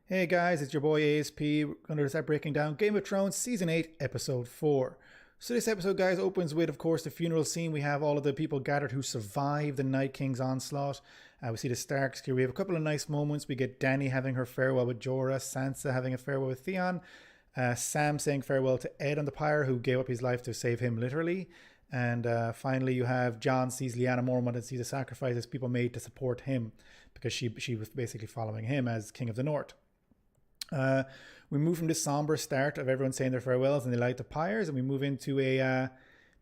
Hey guys, it's your boy ASP. We're going to start breaking down Game of Thrones Season 8, Episode 4. So this episode, guys, opens with, of course, the funeral scene. We have all of the people gathered who survived the Night King's onslaught. We see the Starks here. We have a couple of nice moments. We get Dany having her farewell with Jorah, Sansa having a farewell with Theon, Sam saying farewell to Ed on the pyre, who gave up his life to save him, literally. And finally, you have Jon sees Lyanna Mormont and sees the sacrifices people made to support him, because she was basically following him as King of the North. We move from this somber start of everyone saying their farewells and they light the pyres, and we move into a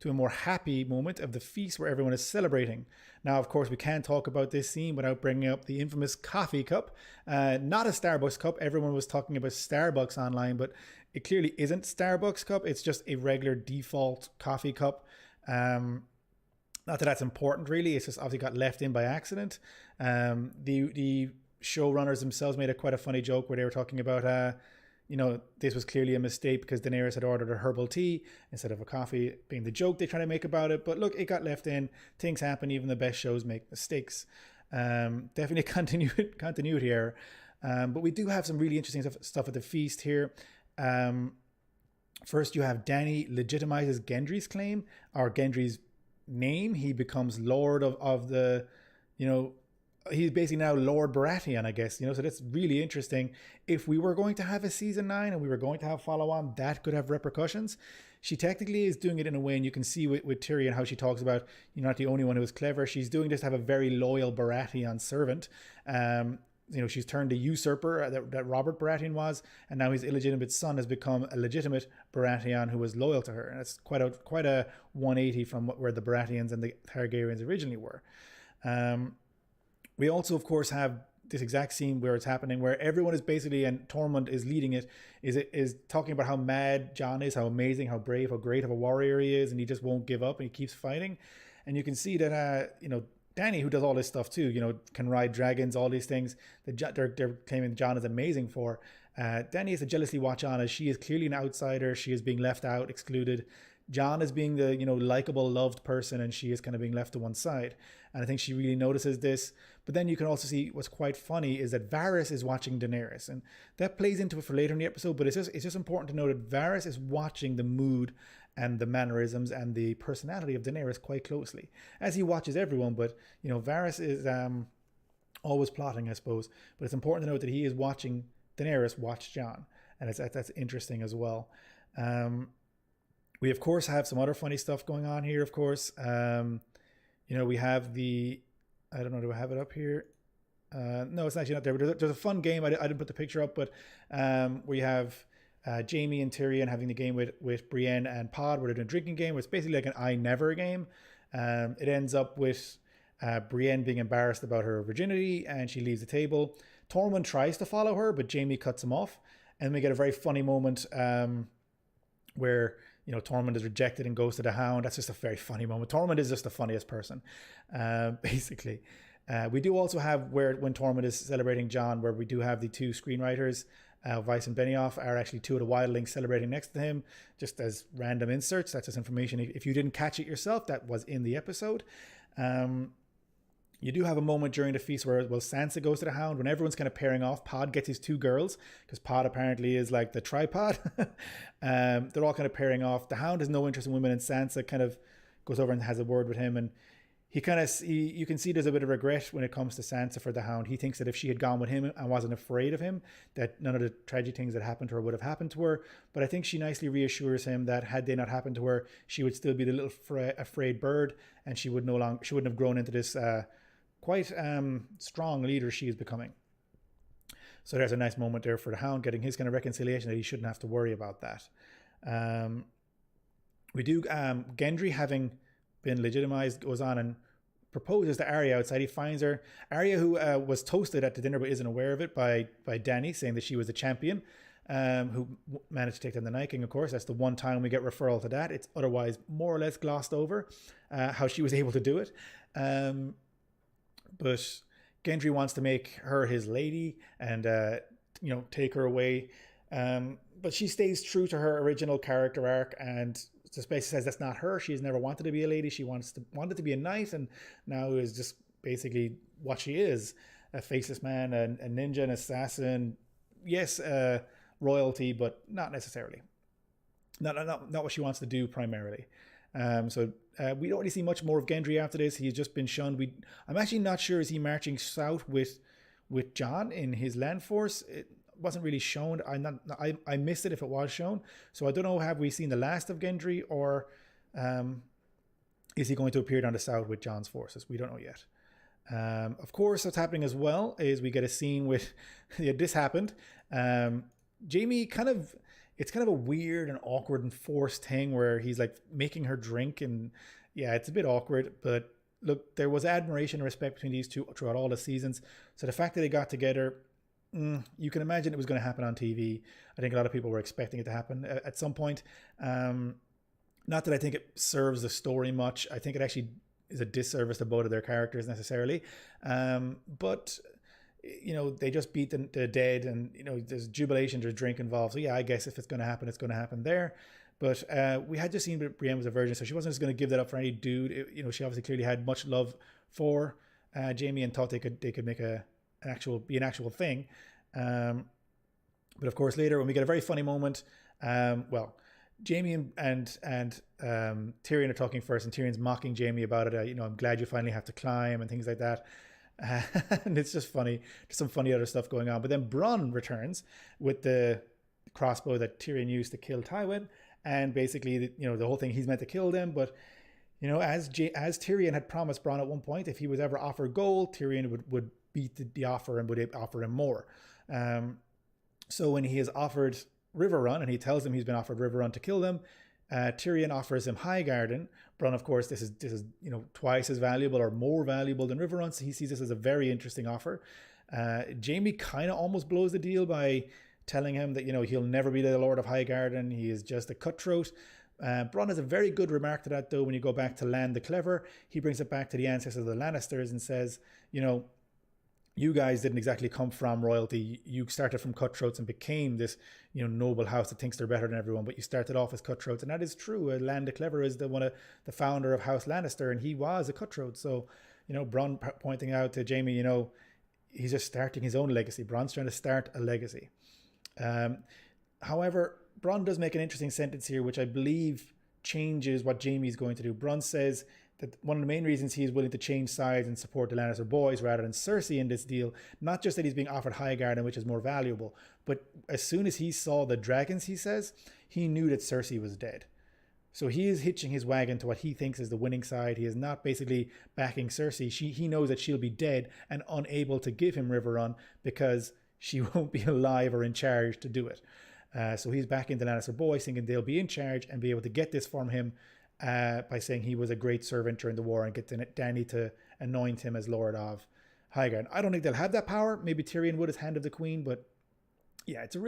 more happy moment of the feast where everyone is celebrating. Now, of course, we can't talk about this scene without bringing up the infamous coffee cup. Not a Starbucks cup. Everyone was talking about Starbucks online, but it clearly isn't Starbucks cup. It's just a regular default coffee cup. Not that that's important, really. It's just obviously got left in by accident. The showrunners themselves made quite a funny joke where they were talking about, this was clearly a mistake because Daenerys had ordered a herbal tea instead of a coffee, being the joke they try to make about it. But look, it got left in. Things happen. Even the best shows make mistakes. Definitely continuity error. But we do have some really interesting stuff at the feast here. First, you have Dany legitimizes Gendry's claim, or Gendry's name. He becomes Lord of the, he's basically now Lord Baratheon, I guess, so that's really interesting. If we were going to have a season 9 and we were going to have follow on, that could have repercussions. She technically is doing it in a way, and you can see with Tyrion how she talks about, you're not the only one who is clever. She's doing this to have a very loyal Baratheon servant. She's turned a usurper that Robert Baratheon was, and now his illegitimate son has become a legitimate Baratheon who was loyal to her. And that's quite a 180 from where the Baratheons and the Targaryens originally were. We also, of course, have this exact scene where it's happening, where everyone is basically, and Tormund is leading it, is talking about how mad Jon is, how amazing, how brave, how great of a warrior he is, and he just won't give up and he keeps fighting. And you can see that, Dany, who does all this stuff too, can ride dragons, all these things that they're claiming Jon is amazing for. Dany is to jealously watch on, as she is clearly an outsider. She is being left out, excluded. Jon is being the, likable, loved person, and she is kind of being left to one side. And I think she really notices this. But then you can also see what's quite funny is that Varys is watching Daenerys. And that plays into it for later in the episode, but it's just important to know that Varys is watching the mood and the mannerisms and the personality of Daenerys quite closely, as he watches everyone. But, Varys is always plotting, I suppose. But it's important to note that he is watching Daenerys watch Jon. And that's interesting as well. We, of course, have some other funny stuff going on here, of course. We have I don't know, do I have it up here? No, it's actually not there. But there's a fun game. I didn't put the picture up, but we have Jaime and Tyrion having the game with Brienne and Pod, where they're doing a drinking game, where it's basically like an I Never game. It ends up with Brienne being embarrassed about her virginity, and she leaves the table. Tormund tries to follow her, but Jaime cuts him off. And we get a very funny moment where Tormund is rejected and goes to the Hound. That's just a very funny moment. Tormund is just the funniest person, basically. We do also have when Tormund is celebrating Jon, where we do have the two screenwriters, Weiss and Benioff, are actually two of the wildlings celebrating next to him, just as random inserts. That's just information. If you didn't catch it yourself, that was in the episode. You do have a moment during the feast where Sansa goes to the Hound. When everyone's kind of pairing off, Pod gets his two girls, because Pod apparently is like the tripod. They're all kind of pairing off. The Hound has no interest in women, and Sansa kind of goes over and has a word with him. And you can see there's a bit of regret when it comes to Sansa for the Hound. He thinks that if she had gone with him and wasn't afraid of him, that none of the tragic things that happened to her would have happened to her. But I think she nicely reassures him that had they not happened to her, she would still be the little afraid bird, and she wouldn't have grown into this quite strong leader she is becoming. So there's a nice moment there for the Hound, getting his kind of reconciliation that he shouldn't have to worry about that. We do, Gendry, having been legitimized, goes on and proposes to Arya outside. He finds her. Arya, who was toasted at the dinner but isn't aware of it by Dany, saying that she was the champion, who managed to take down the Night King, of course. That's the one time we get referral to that. It's otherwise more or less glossed over, how she was able to do it. But Gendry wants to make her his lady and, take her away. But she stays true to her original character arc, and just basically says that's not her. She's never wanted to be a lady. She wanted to be a knight, and now is just basically what she is: a faceless man, a ninja, an assassin, yes, royalty, but not necessarily. Not what she wants to do primarily. We don't really see much more of Gendry after this. He's just been shunned. I'm actually not sure, is he marching south with Jon in his land force? It wasn't really shown. I missed it if it was shown. So I don't know, have we seen the last of Gendry, or is he going to appear down the south with Jon's forces? We don't know yet. Of course, what's happening as well is we get a scene with yeah, this happened. Jaime it's kind of a weird and awkward and forced thing where he's like making her drink, and yeah, it's a bit awkward, but look, there was admiration and respect between these two throughout all the seasons. So the fact that they got together, you can imagine it was going to happen on TV. I think a lot of people were expecting it to happen at some point. Not that I think it serves the story much. I think it actually is a disservice to both of their characters necessarily. But they just beat the dead, and there's jubilation, there's drink involved. So yeah, I guess if it's going to happen, it's going to happen there. But we had just seen that Brienne was a virgin, so she wasn't just going to give that up for any dude. She obviously clearly had much love for Jaime and thought they could make an actual thing. But of course, later when we get a very funny moment, Jaime and Tyrion are talking first, and Tyrion's mocking Jaime about it. I'm glad you finally have to climb and things like that. And it's just funny. There's some funny other stuff going on. But then Bronn returns with the crossbow that Tyrion used to kill Tywin, and basically, the whole thing, he's meant to kill them. But as Tyrion had promised Bronn at one point, if he was ever offered gold, Tyrion would beat the offer and would offer him more. So when he is offered Riverrun, and he tells him he's been offered Riverrun to kill them, Tyrion offers him Highgarden. Bronn, of course, this is twice as valuable or more valuable than Riverrun, so he sees this as a very interesting offer. Jaime kind of almost blows the deal by telling him that he'll never be the Lord of Highgarden. He is just a cutthroat. Bronn has a very good remark to that, though. When you go back to Lan the Clever, he brings it back to the ancestors of the Lannisters and says, you guys didn't exactly come from royalty. You started from cutthroats and became this, noble house that thinks they're better than everyone. But you started off as cutthroats, and that is true. Lan the Clever is the founder of House Lannister, and he was a cutthroat. So, Bronn pointing out to Jaime, he's just starting his own legacy. Bronn's trying to start a legacy. However, Bronn does make an interesting sentence here, which I believe changes what Jaime's going to do. Bronn says that one of the main reasons he is willing to change sides and support the Lannister boys rather than Cersei in this deal, not just that he's being offered Highgarden, which is more valuable, but as soon as he saw the dragons, he says, he knew that Cersei was dead. So he is hitching his wagon to what he thinks is the winning side. He is not basically backing Cersei. He knows that she'll be dead and unable to give him Riverrun because she won't be alive or in charge to do it. So he's backing the Lannister boys, thinking they'll be in charge and be able to get this from him by saying he was a great servant during the war and get Dany to anoint him as Lord of Highgarden. I don't think they'll have that power. Maybe Tyrion would as Hand of the Queen, but yeah, it's a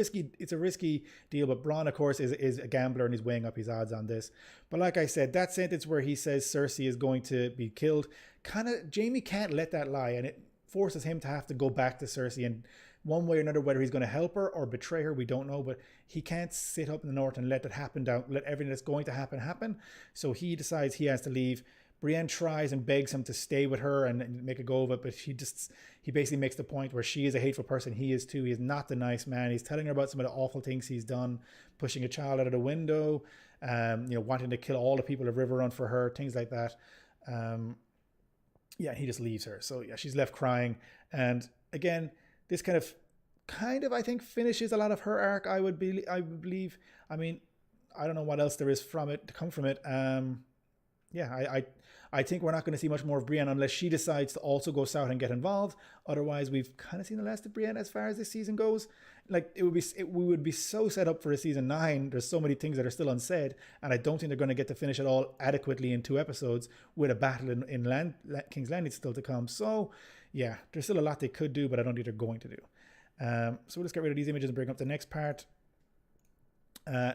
risky deal. But Bronn, of course, is a gambler, and he's weighing up his odds on this. But like I said, that sentence where he says Cersei is going to be killed, Jaime can't let that lie, and it forces him to have to go back to Cersei, and one way or another, whether he's going to help her or betray her, we don't know. But he can't sit up in the north and let it happen down, let everything that's going to happen. So he decides he has to leave. Brienne tries and begs him to stay with her and make a go of it, but he basically makes the point where she is a hateful person. He is too. He is not the nice man. He's telling her about some of the awful things he's done, pushing a child out of the window, wanting to kill all the people of Riverrun for her, things like that. He just leaves her. So yeah, she's left crying. And again, this kind of I think finishes a lot of her arc. I believe. I mean, I don't know what else there is from it to come from it. I think we're not going to see much more of Brienne unless she decides to also go south and get involved. Otherwise, we've kind of seen the last of Brienne as far as this season goes. Like we would be so set up for a season 9. There's so many things that are still unsaid, and I don't think they're going to get to finish it all adequately in 2 episodes with a battle in King's Landing still to come. So yeah, there's still a lot they could do, but I don't think they're going to do. So we'll just get rid of these images and bring up the next part.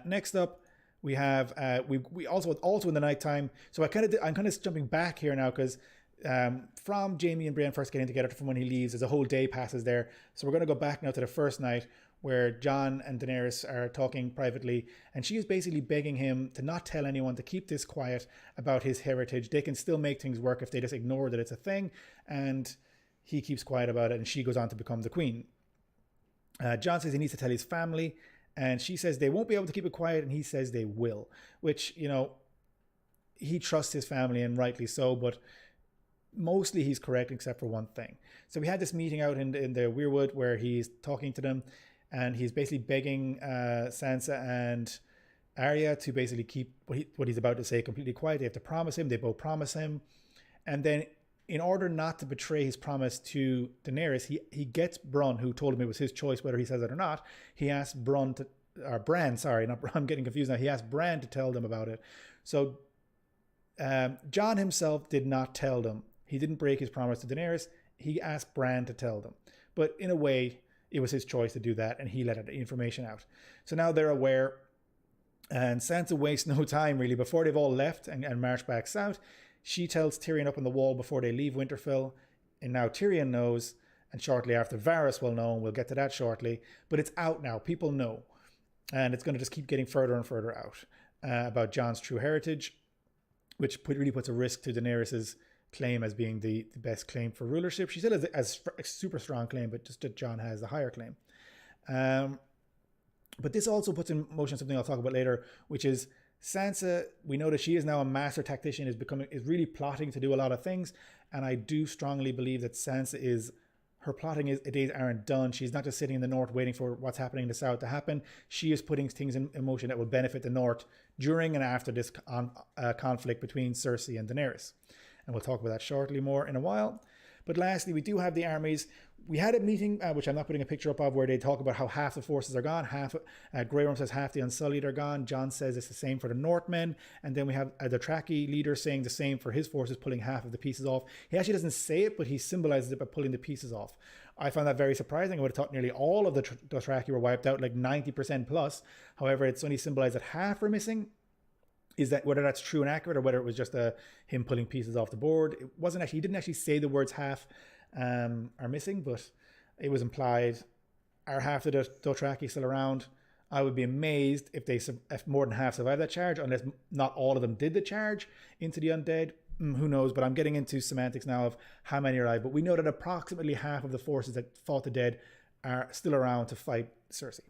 Next up, we have we also in the nighttime. So I'm kind of jumping back here now because from Jaime and Brienne first getting together to from when he leaves, there's a whole day passes there. So we're going to go back now to the first night where Jon and Daenerys are talking privately, and she is basically begging him to not tell anyone, to keep this quiet about his heritage. They can still make things work if they just ignore that it's a thing, and he keeps quiet about it, and she goes on to become the queen. Jon says he needs to tell his family, and she says they won't be able to keep it quiet, and he says they will, which, he trusts his family, and rightly so, but mostly he's correct except for one thing. So we had this meeting out in the Weirwood where he's talking to them, and he's basically begging Sansa and Arya to basically keep what he's about to say completely quiet. They have to promise him. They both promise him. And then in order not to betray his promise to Daenerys, he gets Bronn, who told him it was his choice whether he says it or not. He asked Bran, I'm getting confused now. He asked Bran to tell them about it. So Jon himself did not tell them. He didn't break his promise to Daenerys. He asked Bran to tell them. But in a way, it was his choice to do that, and he let the information out. So now they're aware, and Sansa wastes no time, really. Before they've all left and marched back south, she tells Tyrion up on the wall before they leave Winterfell, and now Tyrion knows, and shortly after Varys will know, and we'll get to that shortly, but it's out now. People know, and it's going to just keep getting further and further out about Jon's true heritage, which really puts a risk to Daenerys's claim as being the best claim for rulership. She still has a super strong claim, but just that Jon has the higher claim. But this also puts in motion something I'll talk about later, which is Sansa. We know that she is now a master tactician, is really plotting to do a lot of things, and I do strongly believe that her plotting days aren't done. She's not just sitting in the north waiting for what's happening in the south to happen. She is putting things in motion that will benefit the north during and after this conflict between Cersei and Daenerys. And we'll talk about that shortly more in a while. But lastly, we do have the armies. We had a meeting, which I'm not putting a picture up of, where they talk about how half the forces are gone. Grey Worm says half the Unsullied are gone. Jon says it's the same for the Northmen. And then we have the Dothraki leader saying the same for his forces, pulling half of the pieces off. He actually doesn't say it, but he symbolizes it by pulling the pieces off. I found that very surprising. I would have thought nearly all of the Dothraki were wiped out, like 90% plus. However, it's only symbolized that half are missing. Is that whether that's true and accurate, or whether it was just him pulling pieces off the board? It wasn't actually. He didn't actually say the words half are missing, but it was implied. Are half the Dothraki still around? I would be amazed if more than half survived that charge, unless not all of them did the charge into the undead. Who knows? But I'm getting into semantics now of how many are alive. But we know that approximately half of the forces that fought the dead are still around to fight Cersei.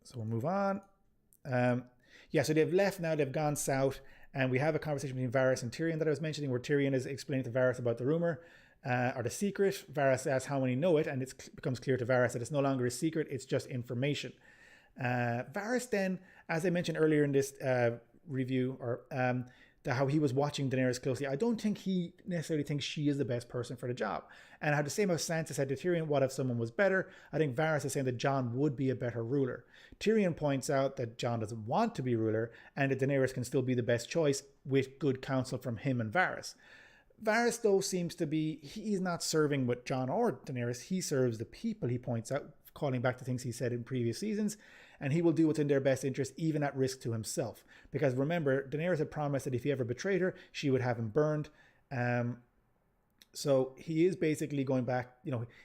So we'll move on. So they've left now, they've gone south, and we have a conversation between Varys and Tyrion that I was mentioning, where Tyrion is explaining to Varys about the rumor or the secret. Varys asks how many know it, and it becomes clear to Varys that it's no longer a secret, it's just information. Varys then, as I mentioned earlier in this review, or how he was watching Daenerys closely, I don't think he necessarily thinks she is the best person for the job. And how the same as Sansa said to Tyrion, what if someone was better? I think Varys is saying that Jon would be a better ruler. Tyrion points out that Jon doesn't want to be ruler, and that Daenerys can still be the best choice with good counsel from him and Varys. Varys, though, seems to be, he's not serving with Jon or Daenerys, he serves the people, he points out, calling back to things he said in previous seasons, and he will do what's in their best interest, even at risk to himself. Because remember, Daenerys had promised that if he ever betrayed her, she would have him burned. So he is basically going back,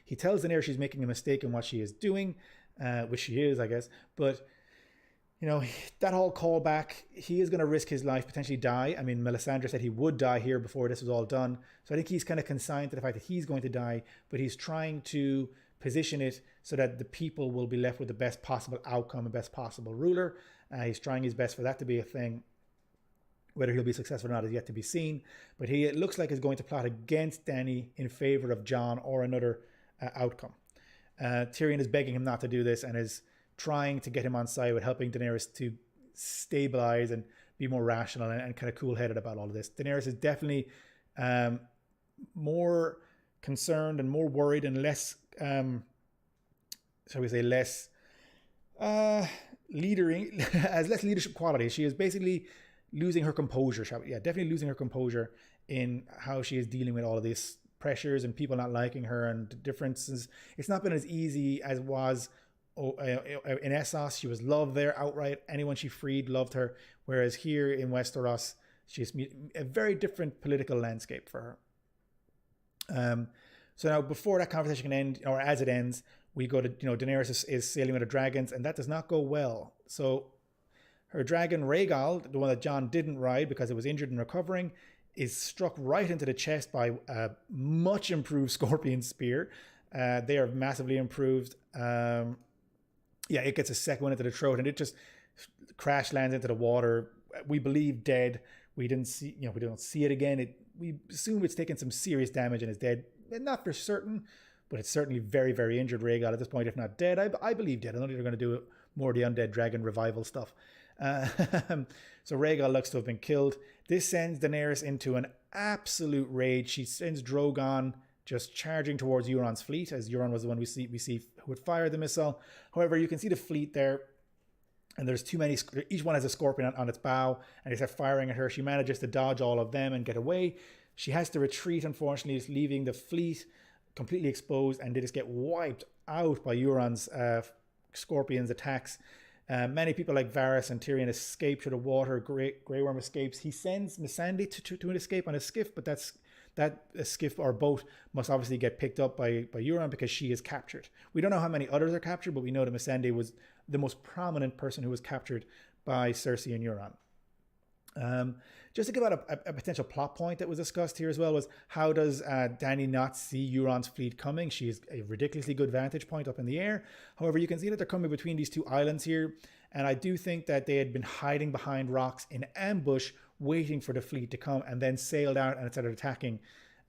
he tells Daenerys she's making a mistake in what she is doing, which she is, I guess. But, that whole callback, he is going to risk his life, potentially die. I mean, Melisandre said he would die here before this was all done. So I think he's kind of consigned to the fact that he's going to die, but he's trying to position it so that the people will be left with the best possible outcome and best possible ruler. He's trying his best for that to be a thing. Whether he'll be successful or not is yet to be seen. But it looks like he's going to plot against Dany in favor of Jon or another outcome. Tyrion is begging him not to do this and is trying to get him on side with helping Daenerys to stabilize and be more rational and kind of cool-headed about all of this. Daenerys is definitely more concerned and more worried and less, less leadering, has less leadership qualities. She is basically losing her composure, definitely losing her composure in how she is dealing with all of these pressures and people not liking her and differences. It's not been as easy as it was in Essos. She was loved there outright. Anyone she freed loved her. Whereas here in Westeros, she's a very different political landscape for her. So now, before that conversation can end, or as it ends, we go to, Daenerys is sailing with her dragons, and that does not go well. So her dragon, Rhaegal, the one that Jon didn't ride because it was injured and recovering, is struck right into the chest by a much improved scorpion spear. They are massively improved. Yeah, it gets a second one into the throat, and it just crash lands into the water. We believe dead. We didn't see, we don't see it again. We assume it's taken some serious damage and is dead. Not for certain, but it's certainly very, very injured Rhaegal at this point, if not dead. I believe dead. I don't think they're going to do more of the Undead Dragon revival stuff. So Rhaegal looks to have been killed. This sends Daenerys into an absolute rage. She sends Drogon just charging towards Euron's fleet, as Euron was the one we see who would fire the missile. However, you can see the fleet there, and there's too many. Each one has a scorpion on its bow, and they start firing at her. She manages to dodge all of them and get away. She has to retreat, unfortunately, leaving the fleet completely exposed, and they just get wiped out by Euron's scorpion's attacks. Many people like Varys and Tyrion escape to the water. Grey Worm escapes. He sends Missandei to an escape on a skiff, but that skiff or boat must obviously get picked up by Euron because she is captured. We don't know how many others are captured, but we know that Missandei was the most prominent person who was captured by Cersei and Euron. Just to give out a potential plot point that was discussed here as well was, how does Dany not see Euron's fleet coming? She has a ridiculously good vantage point up in the air. However, you can see that they're coming between these two islands here, and I do think that they had been hiding behind rocks in ambush, waiting for the fleet to come, and then sailed out and started attacking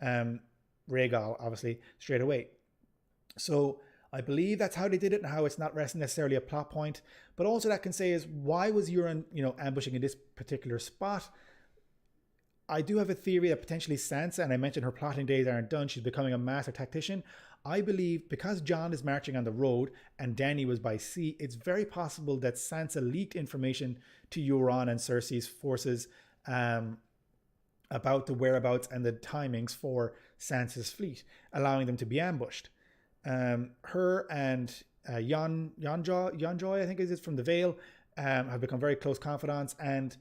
Rhaegal, obviously, straight away. So I believe that's how they did it, and how it's not necessarily a plot point. But also that can say is, why was Euron, ambushing in this particular spot? I do have a theory that potentially Sansa, and I mentioned her plotting days aren't done, she's becoming a master tactician. I believe because Jon is marching on the road and Dany was by sea, it's very possible that Sansa leaked information to Euron and Cersei's forces about the whereabouts and the timings for Sansa's fleet, allowing them to be ambushed. Her and Yonjoy, I think is from the Vale, have become very close confidants, and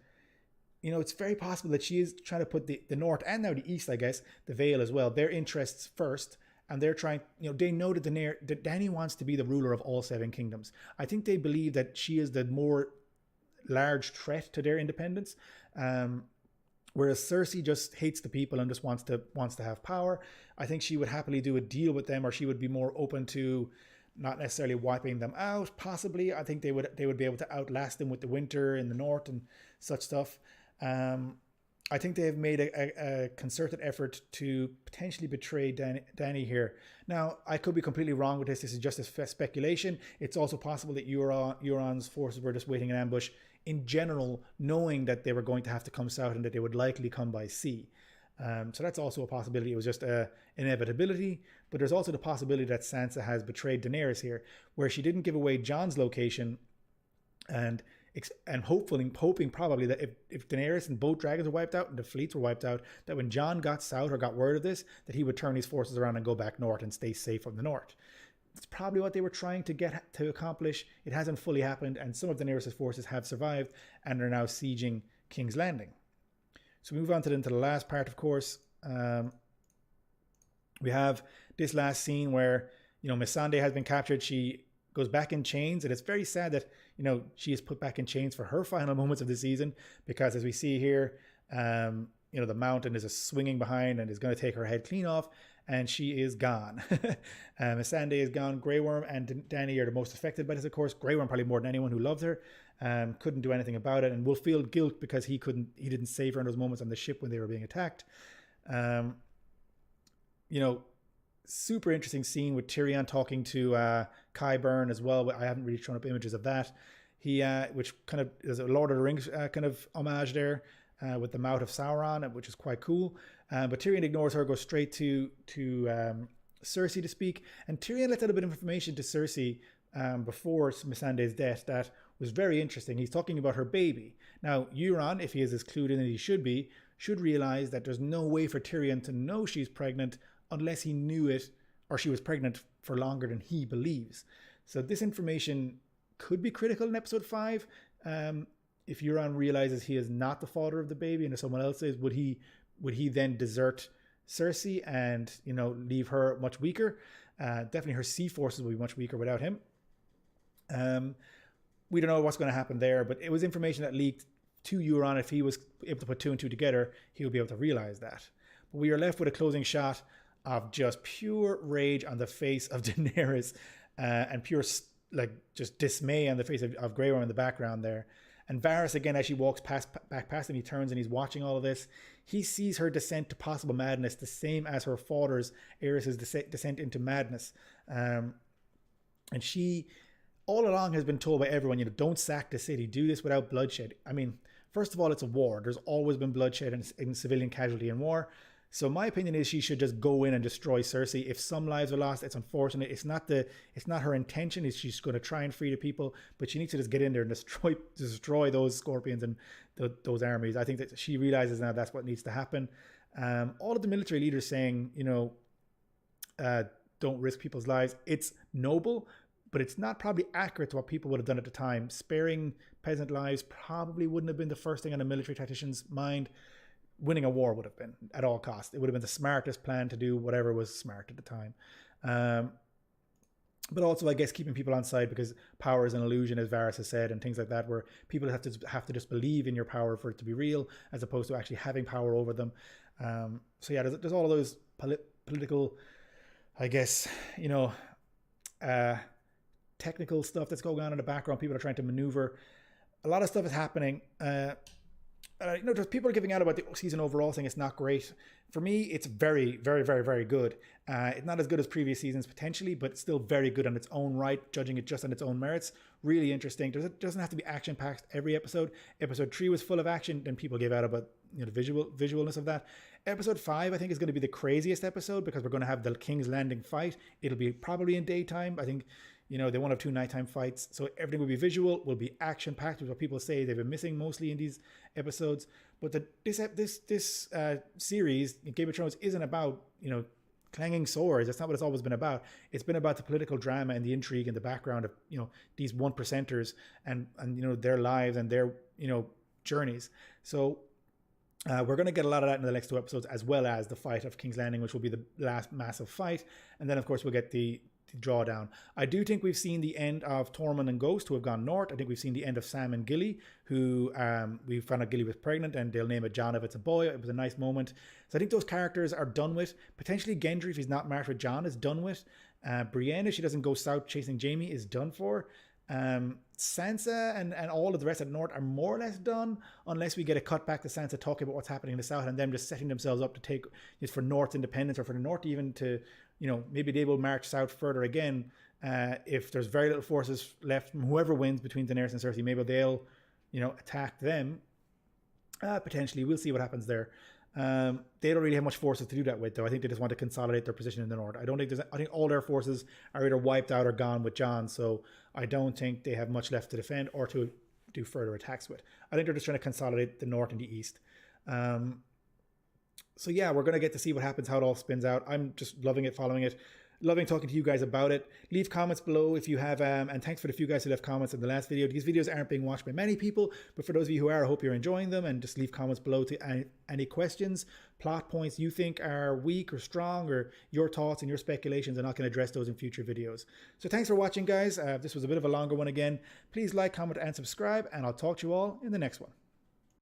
it's very possible that she is trying to put the north and now the east, I guess, the Vale as well, their interests first, and they're trying, they know that Dany wants to be the ruler of all 7 kingdoms. I think they believe that she is the more large threat to their independence, whereas Cersei just hates the people and just wants to have power. I think she would happily do a deal with them, or she would be more open to not necessarily wiping them out. Possibly, I think they would be able to outlast them with the winter in the north and such stuff. I think they have made a concerted effort to potentially betray Dany here. Now, I could be completely wrong with this. This is just a speculation. It's also possible that Euron's forces were just waiting in ambush in general, knowing that they were going to have to come south and that they would likely come by sea. So that's also a possibility. It was just an inevitability. But there's also the possibility that Sansa has betrayed Daenerys here, where she didn't give away Jon's location, and hoping probably that if Daenerys and both dragons were wiped out and the fleets were wiped out, that when Jon got south or got word of this, that he would turn his forces around and go back north and stay safe from the north. It's probably what they were trying to accomplish. It hasn't fully happened, and some of Daenerys' forces have survived and are now sieging King's Landing. So we move on to the last part, of course. We have this last scene where, Missandei has been captured. She goes back in chains, and it's very sad that, she is put back in chains for her final moments of the season, because as we see here, the mountain is swinging behind and is going to take her head clean off, and she is gone. Missandei is gone. Grey Worm and Dany are the most affected by this, of course. Grey Worm probably more than anyone who loved her. Couldn't do anything about it, and will feel guilt because he didn't save her in those moments on the ship when they were being attacked. Super interesting scene with Tyrion talking to Qyburn as well. I haven't really shown up images of that. He, which kind of is a Lord of the Rings kind of homage there, with the mouth of Sauron, which is quite cool. But Tyrion ignores her, goes straight to Cersei to speak, and Tyrion lets out a bit of information to Cersei before Missandei's death that was very interesting. He's talking about her baby. Now, Euron, if he is as clued in as he should be, should realize that there's no way for Tyrion to know she's pregnant unless he knew it, or she was pregnant for longer than he believes. So this information could be critical in episode 5. If Euron realizes he is not the father of the baby and if someone else is, would he then desert Cersei and leave her much weaker? Definitely her sea forces will be much weaker without him. We don't know what's going to happen there, but it was information that leaked to Euron. If he was able to put 2 and 2 together, he would be able to realize that. But we are left with a closing shot of just pure rage on the face of Daenerys, and pure like just dismay on the face of Grey Worm in the background there. And Varys, again, as she walks back past him, he turns and he's watching all of this. He sees her descent to possible madness, the same as her father's, Aerys's descent into madness. And she, all along, has been told by everyone, don't sack the city. Do this without bloodshed. I mean, first of all, it's a war. There's always been bloodshed and civilian casualty in war. So my opinion is she should just go in and destroy Cersei. If some lives are lost, it's unfortunate. It's not her intention. She's going to try and free the people, but she needs to just get in there and destroy those scorpions and those armies. I think that she realizes now that's what needs to happen. All of the military leaders saying, don't risk people's lives. It's noble, but it's not probably accurate to what people would have done at the time. Sparing peasant lives probably wouldn't have been the first thing on a military tactician's mind. Winning a war would have been at all costs. It would have been the smartest plan to do whatever was smart at the time. But also, I guess, keeping people on side, because power is an illusion, as Varys has said, and things like that, where people have to just believe in your power for it to be real, as opposed to actually having power over them. So yeah, there's all of those political, I guess, technical stuff that's going on in the background. People are trying to maneuver. A lot of stuff is happening. Just people are giving out about the season overall, saying it's not great. For me, it's very, very, very, very good. It's not as good as previous seasons potentially, but it's still very good on its own right, judging it just on its own merits. Really interesting. It doesn't have to be action-packed every episode. Episode 3 was full of action, then people gave out about the visualness of that. Episode 5, I think, is going to be the craziest episode, because we're going to have the King's Landing fight. It'll be probably in daytime. I think they won't have 2 nighttime fights, so everything will be visual, will be action-packed, which is what people say they've been missing mostly in these episodes. But this series, Game of Thrones, isn't about clanging swords. That's not what it's always been about. It's been about the political drama and the intrigue and the background of these 1%ers and their lives and their journeys. So we're going to get a lot of that in the next 2 episodes, as well as the fight of King's Landing, which will be the last massive fight, and then of course we'll get the drawdown. I do think we've seen the end of Tormund and Ghost, who have gone north. I think we've seen the end of Sam and Gilly, who we found out Gilly was pregnant, and they'll name it Jon if it's a boy. It was a nice moment. So I think those characters are done with. Potentially Gendry, if he's not married with Jon, is done with. Brienne, if she doesn't go south chasing Jaime, is done for. Sansa and all of the rest of the north are more or less done, unless we get a cut back to Sansa talking about what's happening in the south and them just setting themselves up to take for North's independence, or for the north even to maybe they will march south further again. If there's very little forces left from whoever wins between Daenerys and Cersei, maybe they'll attack them. Potentially, we'll see what happens there. They don't really have much forces to do that with, though. I think they just want to consolidate their position in the north. I think all their forces are either wiped out or gone with Jon, so I don't think they have much left to defend or to do further attacks with. I think they're just trying to consolidate the north and the east. So yeah, we're going to get to see what happens, how it all spins out. I'm just loving it, following it, loving talking to you guys about it. Leave comments below if you have, and thanks for the few guys who left comments in the last video. These videos aren't being watched by many people, but for those of you who are, I hope you're enjoying them, and just leave comments below to any questions, plot points you think are weak or strong, or your thoughts and your speculations, and I can address those in future videos. So thanks for watching, guys. This was a bit of a longer one again. Please like, comment, and subscribe, and I'll talk to you all in the next one.